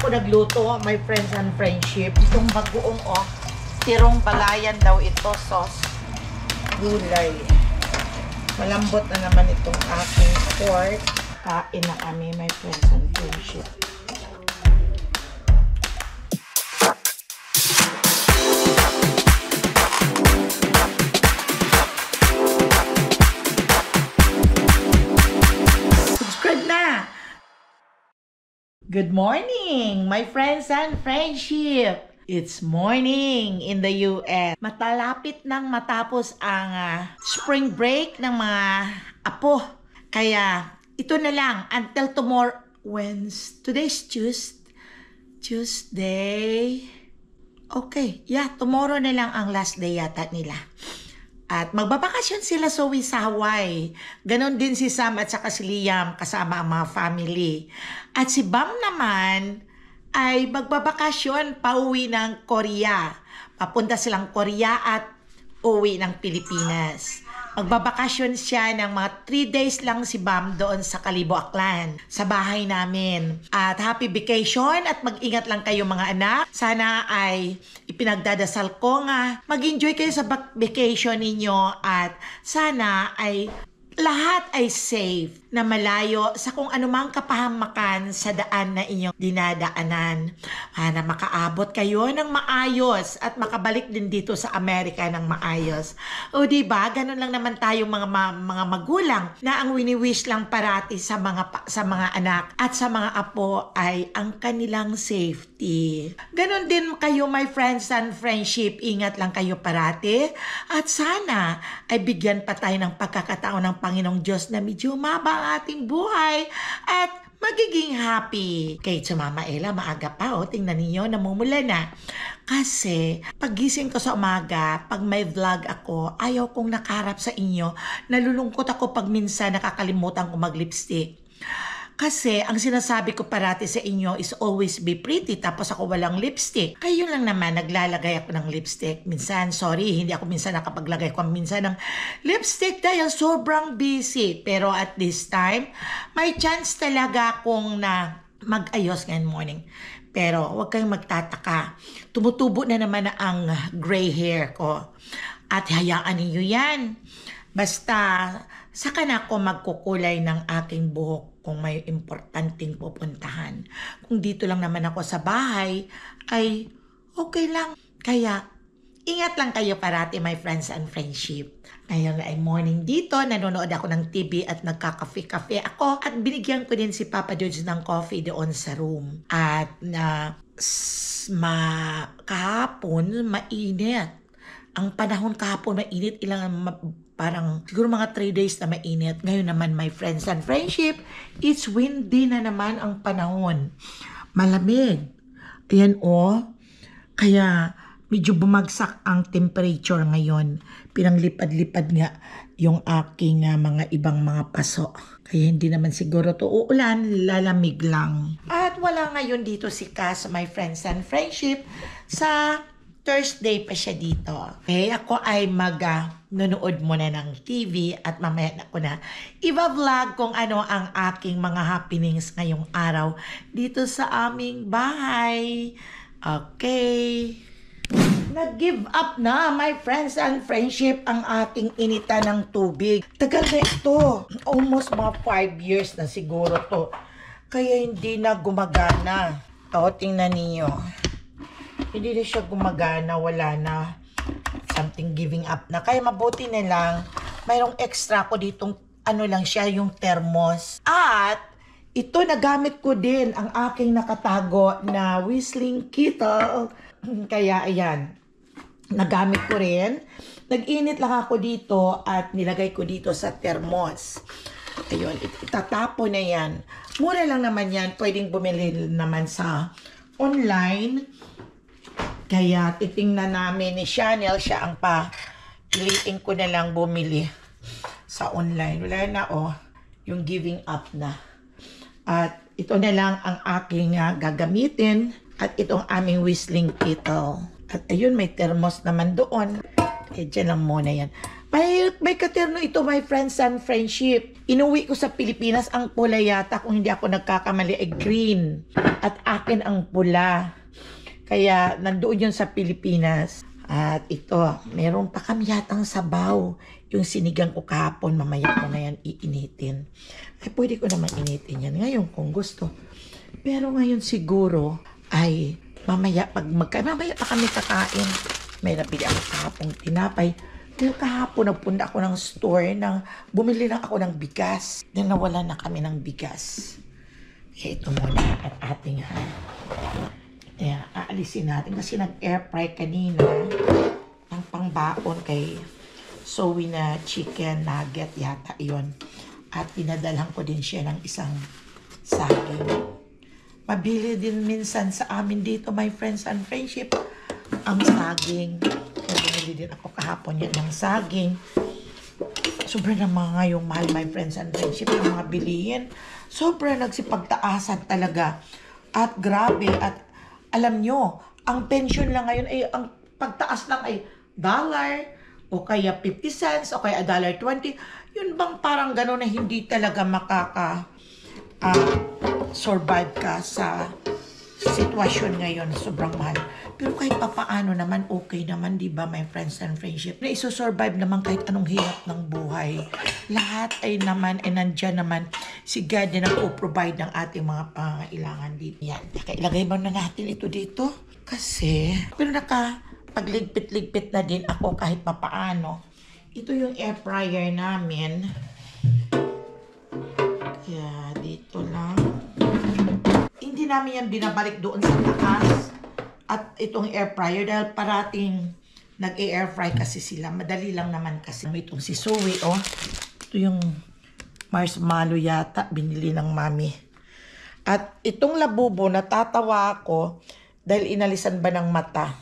ako nagluto, my friends and friendship. Itong bagoong, oh. Tirong balayan daw ito, sauce. Gulay. Malambot na naman itong aking pork. Kain na kami, my friends and friendship. Good morning, my friends and friendship. It's morning in the US. Matalapit nang matapos ang spring break ng mga apo. Kaya ito na lang until tomorrow. Today's Tuesday. Okay, yeah, tomorrow na lang ang last day yata nila. At magbabakasyon sila sa Hawaii. Ganon din si Sam at saka si Liam kasama ang mga family. At si Bam naman ay magbabakasyon pauwi ng Korea. Papunta silang Korea at uwi ng Pilipinas. Magbabakasyon siya ng mga 3 days lang si Bam doon sa Kalibo, Aklan, sa bahay namin. At happy vacation at mag-ingat lang kayo mga anak. Sana ay ipinagdadasal ko nga mag-enjoy kayo sa vacation ninyo at sana ay lahat ay safe na malayo sa kung anumang kapahamakan sa daan na inyong dinadaanan. Sana makaabot kayo ng maayos at makabalik din dito sa Amerika ng maayos. O diba, ganun lang naman tayong mga magulang na ang wini-wish lang parati sa mga anak at sa mga apo ay ang kanilang safety. Ganun din kayo, my friends and friendship, ingat lang kayo parati at sana ay bigyan pa tayo ng pagkakataon ng Panginoong Diyos na medyo maba ang ating buhay at magiging happy. Kay Mama Ella, maaga pa, tingnan niyo, namumula na. Kasi, pagising ko sa umaga, pag may vlog ako, ayaw kong nakaharap sa inyo. Nalulungkot ako pag minsan nakakalimutan ko mag-lipstick. Kasi, ang sinasabi ko parati sa inyo is always be pretty, tapos ako walang lipstick. Kayo lang naman, naglalagay ako ng lipstick. Minsan, sorry, hindi ako minsan nakapaglagay ko minsan ng lipstick dahil sobrang busy. Pero at this time, may chance talaga akong na mag-ayos ngayon morning. Pero huwag kayong magtataka. Tumutubo na naman ang gray hair ko. At hayaan niyo yan. Basta, saka na ako magkukulay ng aking buhok kung may importanteng pupuntahan. Kung dito lang naman ako sa bahay, ay okay lang. Kaya, ingat lang kayo parati, my friends and friendship. Ngayon ay morning dito, nanonood ako ng TV at nagkakafe-kafe ako at binigyan ko din si Papa George ng coffee doon sa room. At kahapon, mainit. Ang panahon kahapon, mainit. Parang siguro mga 3 days na mainit. Ngayon naman, my friends and friendship, it's windy na naman ang panahon. Malamig. Ayan kaya medyo bumagsak ang temperature ngayon. Pinanglipad-lipad nga yung aking mga ibang mga paso. Kaya hindi naman siguro to uulan, lalamig lang. At wala ngayon dito si Cass, my friends and friendship, sa Thursday pa siya dito. Okay, ako ay nunood muna ng TV at mamaya na ko na i-vlog kung ano ang aking mga happenings ngayong araw dito sa aming bahay. Okay. Nag-give up na, my friends and friendship, ang aking inita ng tubig. Tagal na ito. Almost mga 5 years na siguro to. Kaya hindi na gumagana. Tingnan niyo. Hindi na siya gumagana, wala na. Something giving up na. Kaya mabuti na lang, mayroong extra ko ditong, lang siya, yung thermos. At, ito nagamit ko din ang aking nakatago na whistling kettle. Kaya, ayan, nagamit ko rin. Nag-init lang ako dito at nilagay ko dito sa thermos. Ayun, itatapo na yan. Mura lang naman yan. Pwedeng bumili naman sa online. Kaya titingnan namin ni Chanel, siya ang piliin ko na lang bumili sa online. Wala na yung giving up na. At ito na lang ang aking gagamitin at itong aming whistling kettle. At ayun, may thermos naman doon. Dyan lang muna yan. May katerno ito, my friends and friendship. Inuwi ko sa Pilipinas ang pula yata, kung hindi ako nagkakamali, ay green. At akin ang pula. Kaya nandoon yun sa Pilipinas. At ito, meron pa kami yatang sabaw. Yung sinigang ko kahapon, mamaya ko na yan iinitin. Ay, pwede ko naman initin yan ngayon kung gusto. Pero ngayon siguro ay mamaya pa kami kakain. May nabili ako kahapong tinapay. Dahil kahapon nagpunta ako ng store bumili lang ako ng bigas. Dahil nawala na kami ng bigas. Ito muna at ating aalisin natin kasi nag-air fry kanina ang pangbaon kay Zoe na chicken nugget yata iyon. At pinadalhan ko din siya ng isang saging. Mabili din minsan sa amin dito, my friends and friendship, ang saging. Kaya bumili din ako kahapon yan ng saging. Sobrang na mga yung mahal, my friends and friendship, yung mga bilihin. Sobrang nagsipagtaasan talaga. At grabe, at alam nyo, ang pension lang ngayon ay, ang pagtaas lang ay dollar, o kaya 50 cents, o kaya $1.20. Yun bang parang gano'n na hindi talaga survive ka sa sitwasyon ngayon, sobrang mahal. Pero kahit papaano naman, okay naman, di ba, my friends and friendship, na isosurvive naman kahit anong hirap ng buhay. Lahat ay naman, ay nandyan naman, si God na nag-provide ng ating mga pangailangan dito. Yan, ilagay ba na natin ito dito? Kasi, pero pagligbit-ligpit na din ako kahit papaano. Ito yung air fryer namin. Kaya, dito lang. Hindi namin yan binabalik doon sa taas. At itong air fryer, dahil parating nag-air fry kasi sila. Madali lang naman kasi. Itong si Zoe, oh. Ito yung marshmallow yata, binili ng mami. At itong labubo, natatawa ako dahil inalisan ba ng mata.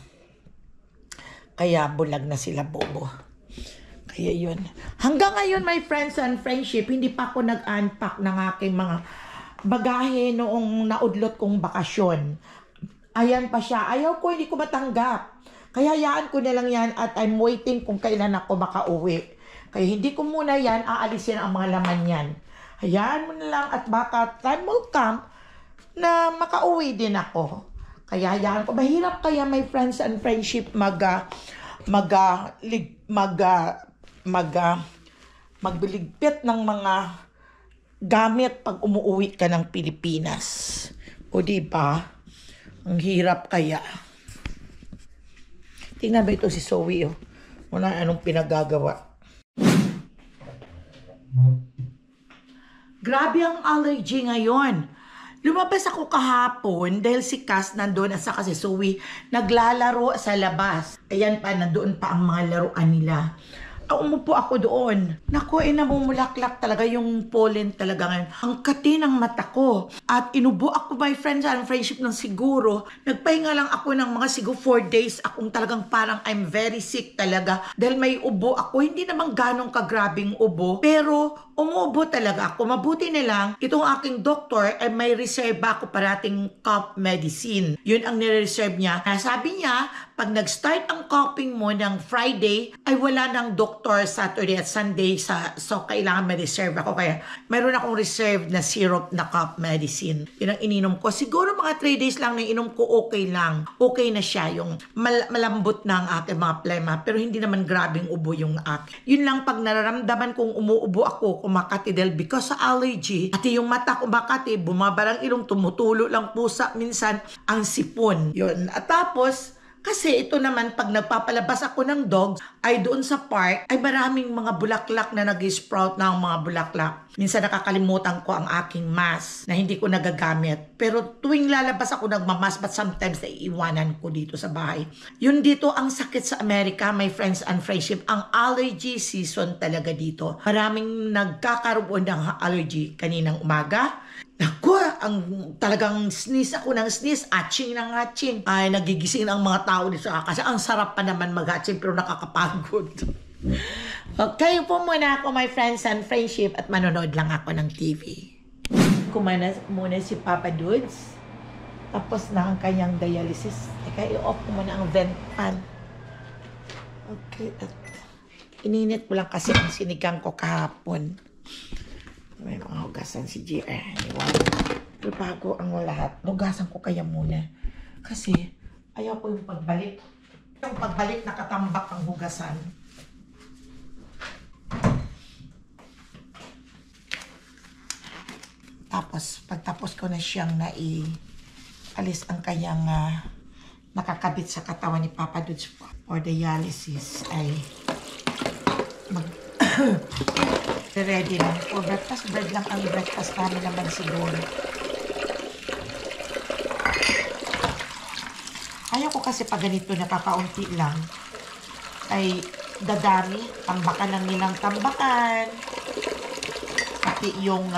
Kaya bulag na sila bobo. Kaya yun. Hanggang ngayon, my friends and friendship, hindi pa ako nag-unpack ng aking mga bagahe noong naudlot kong bakasyon. Ayan pa siya. Ayaw ko, hindi ko matanggap. Kaya hayaan ko na lang yan at I'm waiting kung kailan ako makauwi. Kaya hindi ko muna yan aalisin ang mga laman yan. Hayaan mo na lang at baka time will come na makauwi din ako. Kaya hayaan ko. Mahirap kaya, my friends and friendship, magbiligpit ng mga gamit pag umuwi ka ng Pilipinas. O diba? Ang hirap kaya. Tingnan ba ito si Zoe, oh. Wala anong pinagagawa. Grabe ang allergy ngayon. Lumabas ako kahapon dahil si Cass nandun at saka si Zoe naglalaro sa labas. Ayan pa, nandoon pa ang mga laruan nila. Umupo ako doon. Naku, namumulaklak talaga yung pollen talaga ngayon. Ang kati ng mata ko. At inubo ako, my friends and friendship, ng siguro. Nagpahinga lang ako ng mga siguro 4 days. Akong talagang parang I'm very sick talaga. Dahil may ubo ako. Hindi naman ganong kagrabing ubo. Pero umuubo talaga ako. Mabuti na lang, itong aking doktor ay may reserve ako parating cough medicine. Yun ang nire-reserve niya. Sabi niya, pag nag-start ang coughing mo ng Friday, ay wala ng doktor Saturday at Sunday. So, kailangan may reserve ako. Kaya, mayroon akong reserve na syrup na cough medicine. Yun ang ininom ko. Siguro mga 3 days lang na inom ko, okay lang. Okay na siya. Yung malambot na ang aking mga plema. Pero hindi naman grabing ubo yung akin. Yun lang pag nararamdaman kong umuubo ako, kumakati dahil because sa allergy, at yung mata kumakati, bumabarang ilong, tumutulo lang pusa, minsan ang sipon. Yun. At tapos, kasi ito naman, pag nagpapalabas ako ng dogs, ay doon sa park, ay maraming mga bulaklak na nag-sprout na ang mga bulaklak. Minsan nakakalimutan ko ang aking mask na hindi ko nagagamit. Pero tuwing lalabas ako nagmamask, but sometimes naiiwanan ko dito sa bahay. Yun dito ang sakit sa Amerika, my friends and friendship. Ang allergy season talaga dito. Maraming nagkakaroon ng allergy kaninang umaga. Naku, talagang sneeze ako ng sneeze, atching ng atching. Ay, nagigising ang mga tao dito kasi ang sarap pa naman mag-atching pero nakakapagod. Okay, po muna ako, my friends and friendship, at manonood lang ako ng TV. Kumana muna si Papa Dudes. Tapos na ang kanyang dialysis. Teka, i-off ko muna ang vent fan. Okay, at Ininit ko lang kasi ang sinigang ko kahapon. May mga hugasan si GR. Pero bago ang lahat, hugasan ko kaya muna. Kasi ayaw ko yung pagbalik. Yung pagbalik nakatambak ang hugasan. Tapos, pagtapos ko na siyang alis ang kanyang nakakabit sa katawan ni Papa Dudes for dialysis ay ready lang. For breakfast, bread lang ang breakfast namin naman siguro. Ayaw ko kasi pag ganito nakakaunti lang ay dadami. Tambakan lang nilang tambakan. Pati yung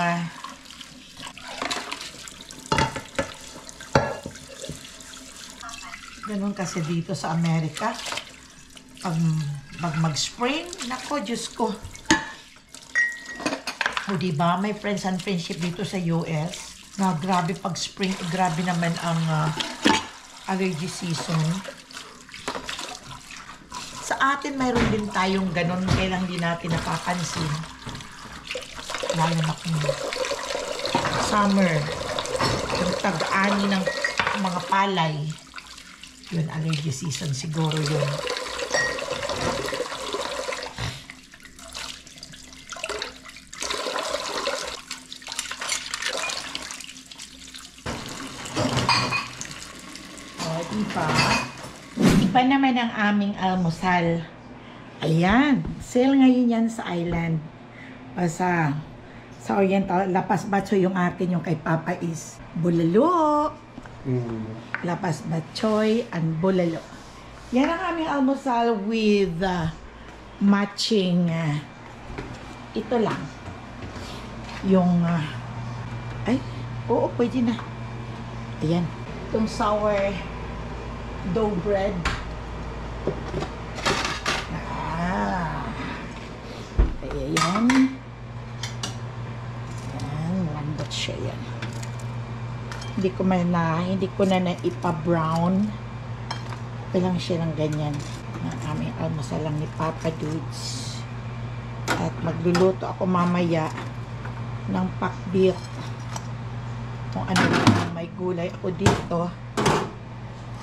ganun kasi dito sa Amerika. Pag mag-spring, nako, Diyos ko. O diba, may friends and friendship dito sa US na grabe pag spring, grabe naman ang allergy season. Sa atin, mayroon din tayong ganun, kailang di natin napapansin. Lalo na kung summer, yung tag-ani ng mga palay. Yun, allergy season siguro yun. Iba naman ang aming almusal. Ayan, sale ngayon yan sa island. Sa Oriental, lapas batso yung akin, yung kay Papa is bulalo. Lapas batchoy and bulalo. Yan ang aming almusal with matching ito lang. Yung ay, oo, pwede na. Ayan, itong sour dough bread. Ayan. Ayan, malambot siya yan. Hindi ko na ipa-brown. Lang siya ng ganyan. Ang aming almusal lang ni Papa Dudes. At magluluto ako mamaya ng pakbit. Kung ano lang may gulay ako dito.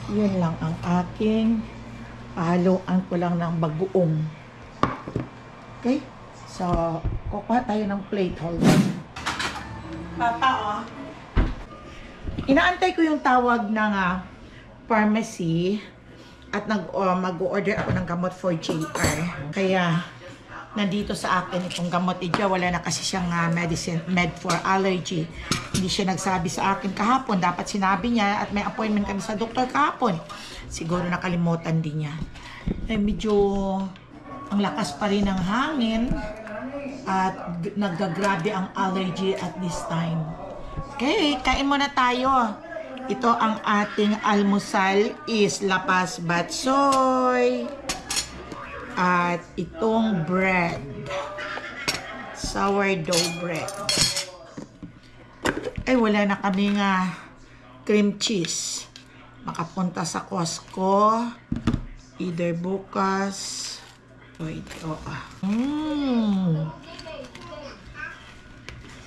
Yun lang ang aking haluan ko lang ng bagoong. Okay? So, kukuha tayo ng plate holder. Papa, oh. Inaantay ko yung tawag ng pharmacy at mag-order ako ng gamot for JR. Kaya, nandito sa akin itong gamot niya. Wala na kasi siyang med for allergy. Hindi siya nagsabi sa akin kahapon. Dapat sinabi niya at may appointment kami sa doktor kahapon. Siguro nakalimutan din niya. Eh, medyo ang lakas pa rin ng hangin at nagagrabe ang allergy at this time. Okay, kain muna tayo. Ito ang ating almusal is lapas batsoy. At itong bread. Sourdough bread. Ay, wala na kami cream cheese. Makapunta sa Costco. Either bukas. Wait,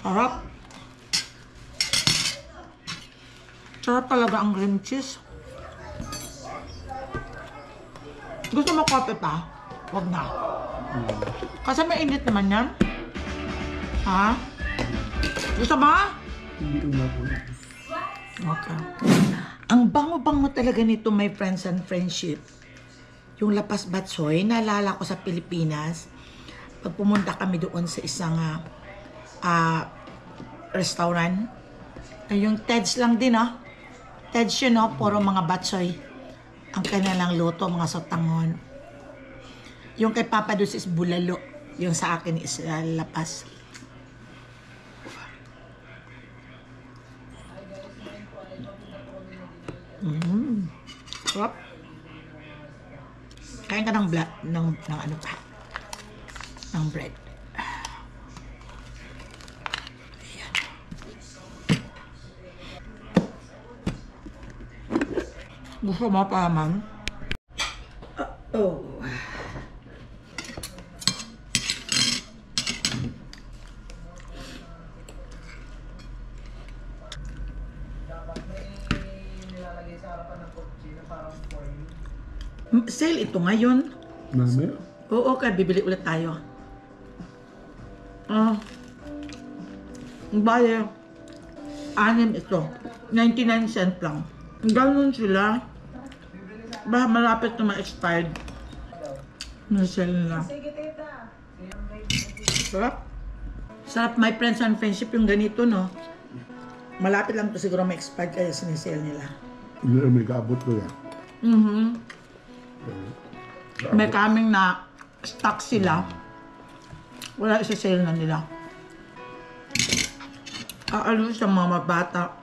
Sarap. Sarap talaga ang cream cheese. Gusto mo kope pa? Wag na. Kasi may init naman yan. Ha? Gusto ba? Okay. Ang bango-bango talaga nito, my friends and friendship. Yung lapas batsoy, naalala ko sa Pilipinas. Pag pumunta kami doon sa isang restaurant. Yung Ted's lang din, Ted's yun, puro mga batsoy. Ang kanilang luto, mga sotangon. Yung kay Papa Dudes is bulalo. Yung sa akin is lapas. Sarap. Kain ka ng ano pa? Ng bread. Ayan. Gusto mo pa man? Lalagay sa harapan ng kotse na parang for you. Sale ito ngayon. Mami? Oo, kaya bibili ulit tayo. Bale, 6 ito. 99 cent lang. Ganun sila. Baka malapit na ma-expired. Nasell nila. Sige, tita. Sarap. Sarap, my friends and friendship yung ganito, no? Malapit lang to siguro ma-expired kaya sinisell nila. Hindi may kaabot ko yan. May kaming na stock sila. Wala isa-sale na nila. Aalis sa mga bata.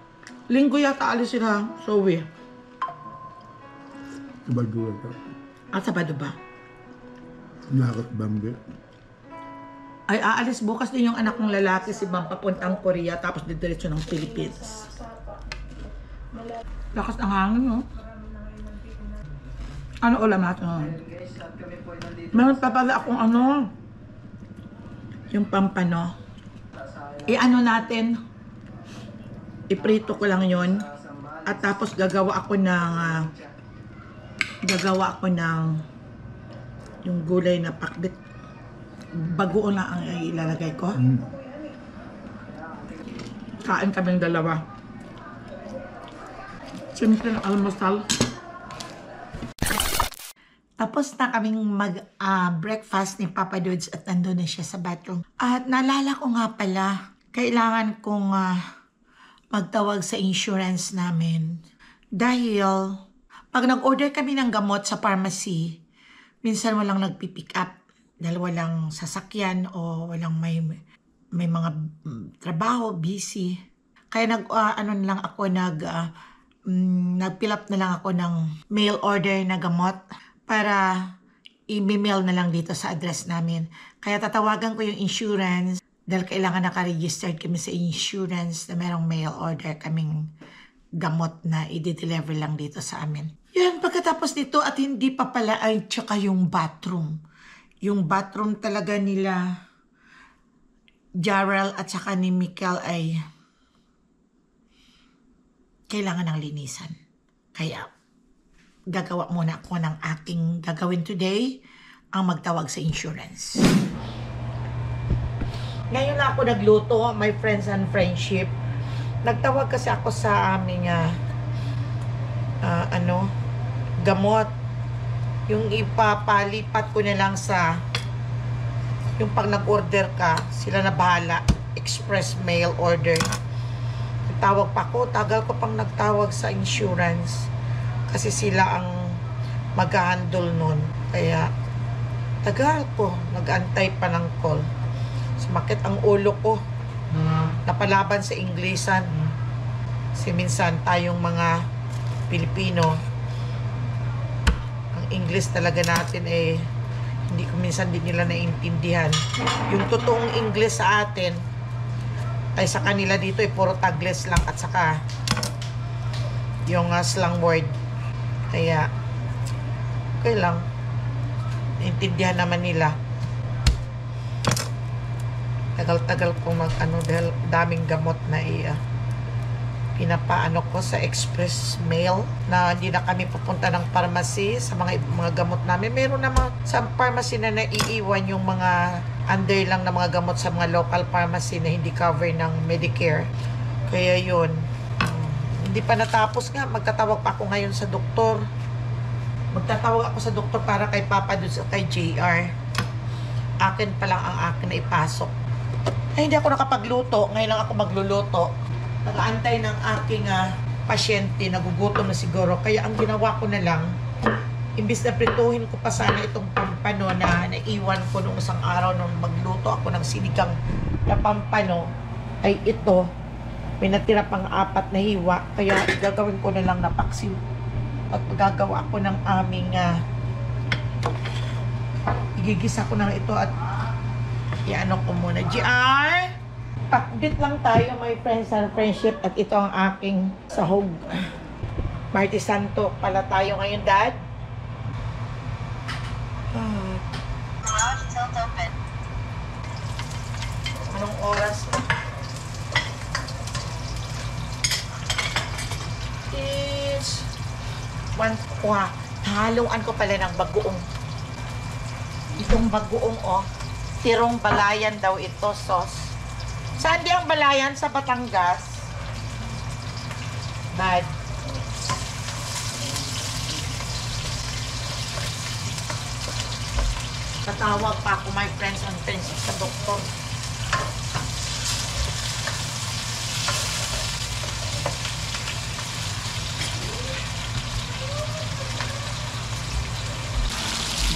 Linggo yata alis sila, Zoe. Sabado ka. Sabado ba? Nakot Bambi. Ay, aalis bukas din yung anak kong lalaki, si Bam, papuntang Korea, tapos didiretso ng Philippines. Lakas ng hangin, no? Ano ulam natin? Guys, at kami po ay nandito Meron pa pala akong ano, yung pampano. sa I-ano natin, iprito ko lang yon. At tapos gagawa ako ng yung gulay na pakbit. Bagoong lang ang ilalagay ko. Kain kaming dalawa. Simple na almusal. Tapos na kaming breakfast ni Papa Dudes at nandun na siya sa bathroom. At naalala ko nga pala, kailangan kong magtawag sa insurance namin. Dahil pag nag-order kami ng gamot sa pharmacy, minsan walang nagpipick up. Dahil walang sasakyan o walang may mga trabaho, busy. Kaya nag-fill up na lang ako ng mail order na gamot para i-mail na lang dito sa address namin. Kaya tatawagan ko yung insurance dahil kailangan naka-registered kami sa insurance na merong mail order kaming gamot na i-deliver lang dito sa amin. Yan, pagkatapos nito at hindi pa pala ay tsaka yung bathroom. Yung bathroom talaga nila Jarrell at saka ni Mikel ay kailangan ng linisan. Kaya gagawa muna ako ng aking gagawin today, ang magtawag sa insurance. Ngayon lang ako nagluto, my friends and friendship. Nagtawag kasi ako sa aming gamot. Yung ipapalipat ko na lang sa yung pag nag-order ka, sila na bahala. Express mail order. Nagtawag pa ako, tagal ko pang nagtawag sa insurance. Kasi sila ang mag-handle nun. Kaya, tagal ko. Nag-antay pa ng call. Sumakit ang ulo ko. Napalaban sa Inglesan. Kasi minsan tayong mga Pilipino, English talaga natin hindi ko minsan din nila naiintindihan. Yung totoong English sa atin ay sa kanila dito puro Tagles lang at saka yung slang word. Kaya okay lang. Naintindihan naman nila. Tagal-tagal kong dahil daming gamot na pinapaano ko sa express mail na hindi na kami pupunta ng pharmacy sa mga gamot namin. Meron naman sa pharmacy na naiiwan yung mga under lang na mga gamot sa mga local pharmacy na hindi cover ng Medicare. Kaya yun. Hindi pa natapos nga. Magtatawag pa ako ngayon sa doktor. Magtatawag ako sa doktor para kay Papa Dudes at kay JR. Akin pa lang ang akin na ipasok. Ay, hindi ako nakapagluto. Ngayon lang ako magluluto. Nag-aantay ng aking pasyente, nagugutom na siguro. Kaya ang ginawa ko na lang, imbis na prituhin ko pa sana itong pampano na naiwan ko nung isang araw nung magluto ako ng sinigang na pampano, ay ito, may natira pang 4 na hiwa. Kaya gagawin ko na lang na paksiw. At gagawa ko ng aming igigisa ko na ito at iano ko muna. GR! Pakbit lang tayo, my friends and friendship. At ito ang aking sahog. Martes Santo pala tayo ngayon, Dad. Anong oras na? It's Haluan ko pala ng bagoong. Itong bagoong, oh. Tirong balayan daw ito, sauce. Saan di ang balayan? Sa Batangas. Bad. Tatawag pa ako, my friends and friends, sa doktor.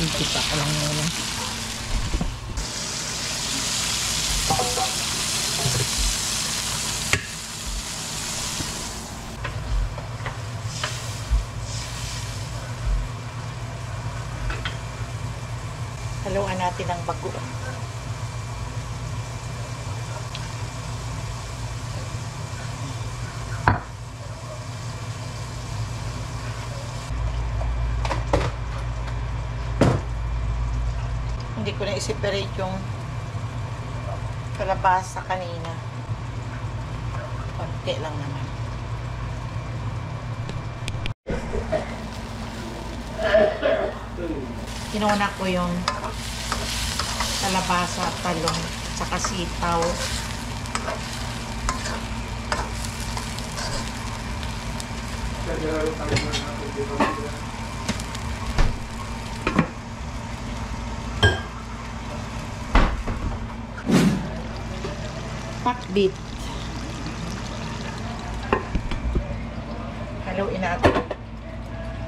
Dito pa ko lang muna. Haluan natin ang bagoong. Hindi ko na i-separate yung kalabasa kanina. Konti lang naman. Kinuna ko yung kalabasa, talong, saka sitaw. Pakbit. Haluin natin.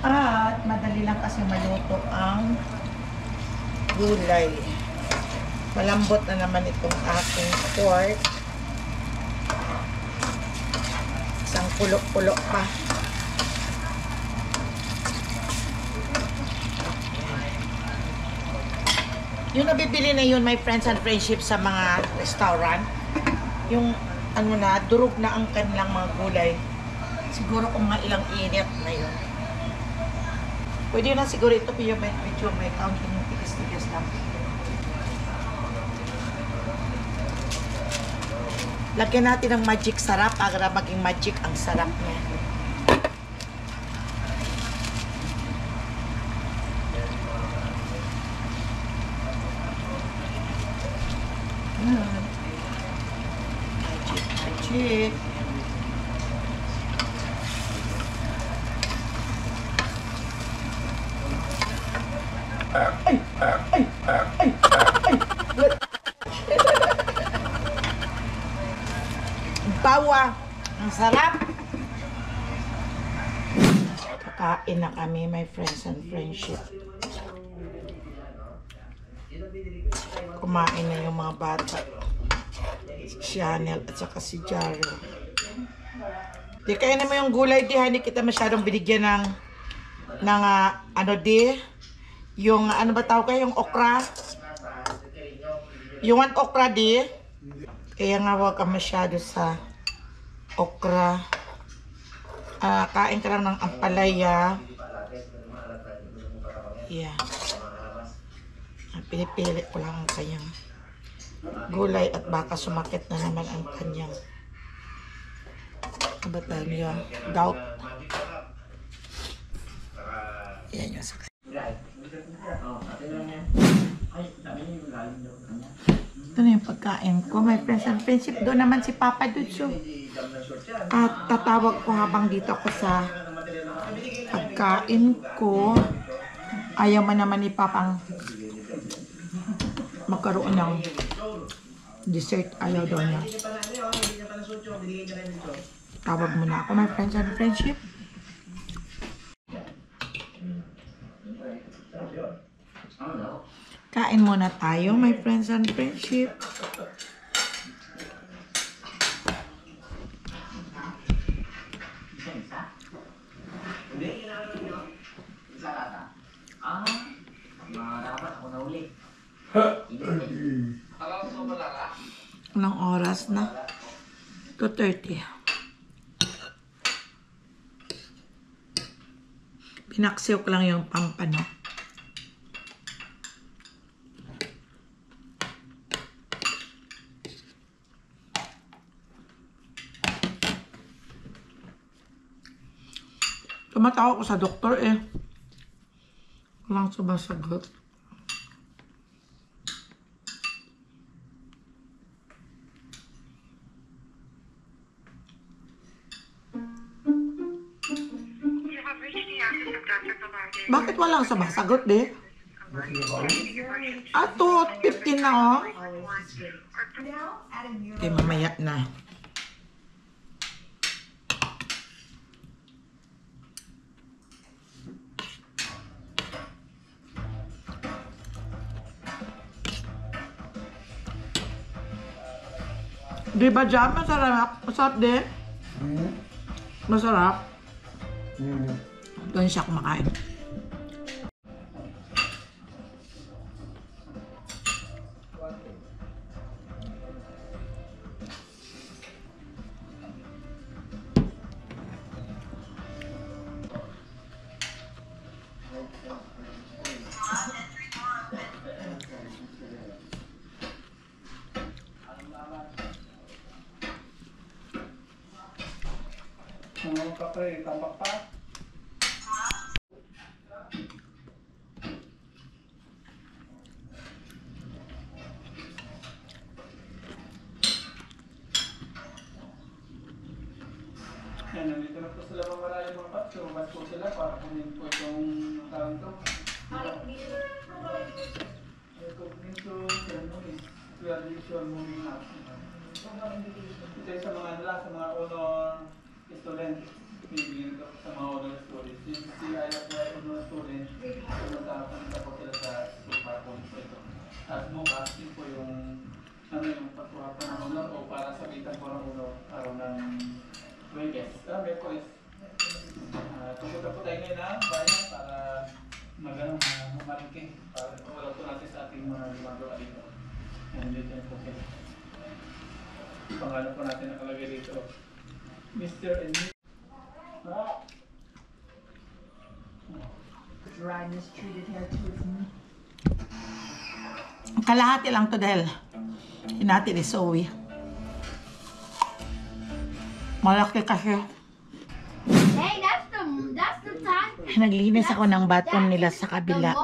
At madali lang kasi maluto ang gulay. Malambot na naman itong aking pork. Isang pulo-pulo pa. Yung nabibili na yun, my friends and friendship, sa mga restaurant, yung ano na, durog na ang kanilang mga gulay. Siguro kung mga ilang init na yun. Pwede na siguro ito medyo may counting yung tigas-tigas lang. Lagyan natin ng magic sarap para maging magic ang sarap niya. Magic. Bawa. Ang sarap. Kakain na kami, my friends and friendship. Kumain na yung mga bata. Si Chanel at saka si Jaro. Di kaya naman yung gulay di, hindi kita masyadong binigyan ng ano di, yung ano ba tawag kayo, yung okra. Yung okra di. Kaya nga huwag ka masyado sa okra. Kain ka lang ng ampalaya. Yeah. Pinipili ko lang ang kanyang gulay at baka sumakit na naman ang kanyang batalya. Gout. Yan yung sakit. Ito na yung pagkain ko, my friends and friendship. Doon naman si Papa Dutso. At tatawag ko habang dito ako sa pagkain ko. Ayaw man naman ni Papang magkaroon ng dessert. Ayaw daw niya. Tawag muna ako, my friends and friendship. Kain muna tayo, my friends and friendship. Anong oras na? 2:30. Pinaksiw ko lang yung pampano. Ito, Tumatawag ko sa doktor eh. Walang sumasagot. Bakit walang sumasagot, di? Ato, 15 na oh. Okay, mamaya na. Di ba jam? Masarap. Masarap din. Masarap. Doon siya kumakain. Ang kapre, tambak pa. Yan, nandito na po sila mamala yung mga paps. Lumabas po sila para kunin po itong tawag ito. Recognition, ceremony, graduation, moving up. Ito yung sa mga nila, sa mga honor student. Pinibigyan ko sa mga honor students. Yung si IFY honor student, pumunta po sila sa super po ito. At bukas, yun po yung yung pagkuha po ng honor o para sabitan po ng honor araw ng Webes. Merkulis. Pupunta po tayo ngayon ng bayan para mamalingke. Para wala po natin sa ating mga limagawa dito. And dito po sila. Pangalan po natin nakalagay dito. Mr. and Miss. Dry mistreated hair to his knee. Kalahati lang to dahil hinati ni Zoe. Malaki kasi. Hey, that's the time. Naglinis ako ng bathroom nila sa kabila.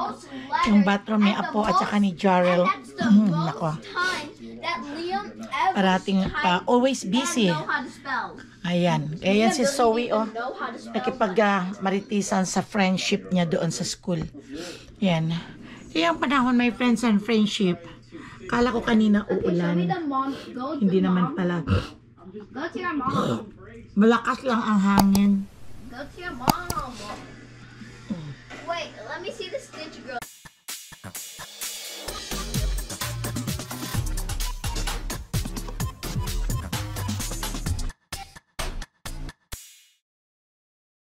Yung bathroom ni Apo at saka ni Jarrell. That's the Nako. most time that Liam ever Parating always busy. know how to spell. Ayan. Ayan si Zoe, oh. Know how to spell. Nakipag-maritisan sa friendship niya doon sa school. Yan. Kaya ang panahon may friends and friendship. Kala ko kanina Show me uulan. the mom. Go to Hindi naman mom. pala. Go to your mom. Malakas lang ang hangin. Go to your mom.